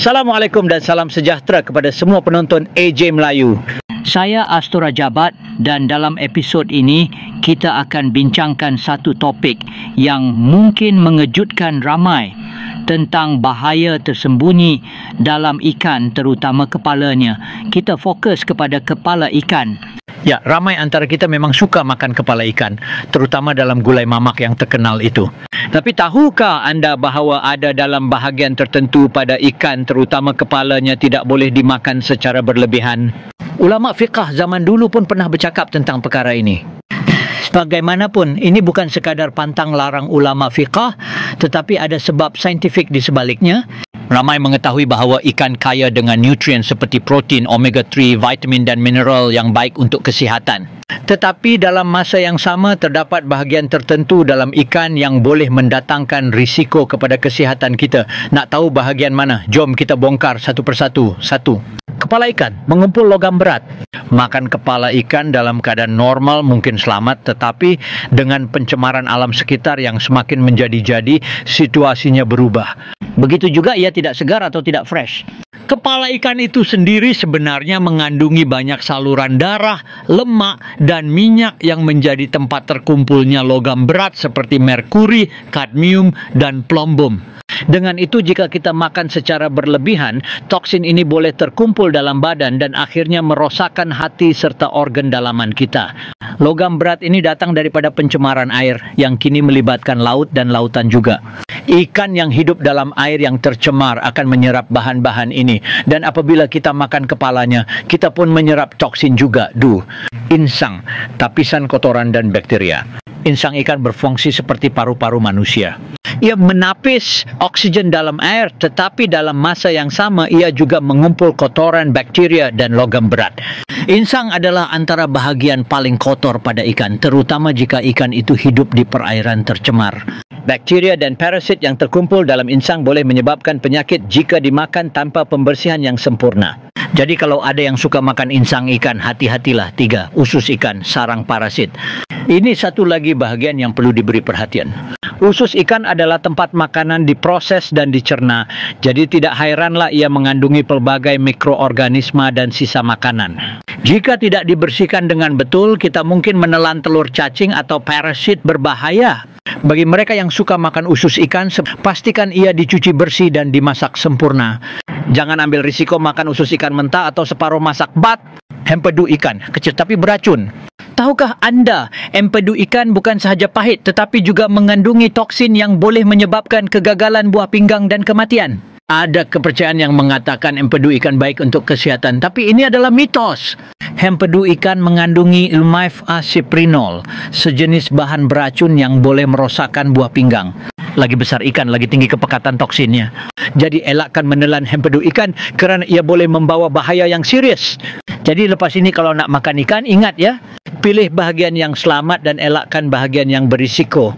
Assalamualaikum dan salam sejahtera kepada semua penonton AJ Melayu. Saya Astora Jabat dan dalam episod ini kita akan bincangkan satu topik yang mungkin mengejutkan ramai tentang bahaya tersembunyi dalam ikan, terutama kepalanya. Kita fokus kepada kepala ikan. Ya, ramai antara kita memang suka makan kepala ikan, terutama dalam gulai mamak yang terkenal itu. Tapi tahukah anda bahawa ada dalam bahagian tertentu pada ikan, terutama kepalanya, tidak boleh dimakan secara berlebihan? Ulama fiqah zaman dulu pun pernah bercakap tentang perkara ini. Bagaimanapun, ini bukan sekadar pantang larang ulama fiqah, tetapi ada sebab saintifik di sebaliknya. Ramai mengetahui bahawa ikan kaya dengan nutrien seperti protein, omega-3, vitamin dan mineral yang baik untuk kesihatan. Tetapi dalam masa yang sama terdapat bahagian tertentu dalam ikan yang boleh mendatangkan risiko kepada kesihatan kita. Nak tahu bahagian mana? Jom kita bongkar satu persatu. Satu, kepala ikan mengumpul logam berat. Makan kepala ikan dalam keadaan normal mungkin selamat, tetapi dengan pencemaran alam sekitar yang semakin menjadi-jadi, situasinya berubah. Begitu juga ia tidak segar atau tidak fresh. Kepala ikan itu sendiri sebenarnya mengandungi banyak saluran darah, lemak dan minyak yang menjadi tempat terkumpulnya logam berat seperti merkuri, kadmium dan plombum. Dengan itu, jika kita makan secara berlebihan, toksin ini boleh terkumpul dalam badan dan akhirnya merosakkan hati serta organ dalaman kita. Logam berat ini datang daripada pencemaran air yang kini melibatkan laut dan lautan juga. Ikan yang hidup dalam air yang tercemar akan menyerap bahan-bahan ini, dan apabila kita makan kepalanya, kita pun menyerap toksin juga. Insang, tapisan kotoran dan bakteria. Insang ikan berfungsi seperti paru-paru manusia. Ia menapis oksigen dalam air, tetapi dalam masa yang sama ia juga mengumpul kotoran, bakteria dan logam berat. Insang adalah antara bahagian paling kotor pada ikan, terutama jika ikan itu hidup di perairan tercemar. Bakteria dan parasit yang terkumpul dalam insang boleh menyebabkan penyakit jika dimakan tanpa pembersihan yang sempurna. Jadi kalau ada yang suka makan insang ikan, hati-hatilah. 3. Usus ikan, sarang parasit. Ini satu lagi bahagian yang perlu diberi perhatian. Usus ikan adalah tempat makanan diproses dan dicerna. Jadi tidak hairanlah ia mengandungi pelbagai mikroorganisma dan sisa makanan. Jika tidak dibersihkan dengan betul, kita mungkin menelan telur cacing atau parasit berbahaya. Bagi mereka yang suka makan usus ikan, pastikan ia dicuci bersih dan dimasak sempurna. Jangan ambil risiko makan usus ikan mentah atau separuh masak. Empedu ikan, kecil tapi beracun. Tahukah anda, empedu ikan bukan sahaja pahit tetapi juga mengandungi toksin yang boleh menyebabkan kegagalan buah pinggang dan kematian? Ada kepercayaan yang mengatakan empedu ikan baik untuk kesihatan, tapi ini adalah mitos. Empedu ikan mengandungi mifeaciprinol, sejenis bahan beracun yang boleh merosakkan buah pinggang. Lagi besar ikan, lagi tinggi kepekatan toksinnya. Jadi elakkan menelan empedu ikan kerana ia boleh membawa bahaya yang serius. Jadi lepas ini kalau nak makan ikan, ingat ya, pilih bahagian yang selamat dan elakkan bahagian yang berisiko.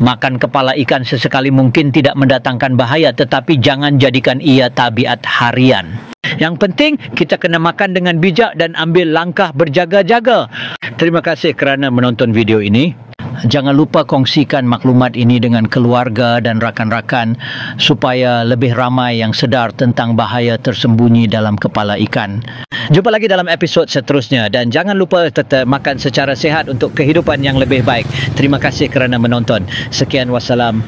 Makan kepala ikan sesekali mungkin tidak mendatangkan bahaya, tetapi jangan jadikan ia tabiat harian. Yang penting, kita kena makan dengan bijak dan ambil langkah berjaga-jaga. Terima kasih kerana menonton video ini. Jangan lupa kongsikan maklumat ini dengan keluarga dan rakan-rakan supaya lebih ramai yang sedar tentang bahaya tersembunyi dalam kepala ikan. Jumpa lagi dalam episod seterusnya dan jangan lupa tetap makan secara sihat untuk kehidupan yang lebih baik. Terima kasih kerana menonton. Sekian, wassalam.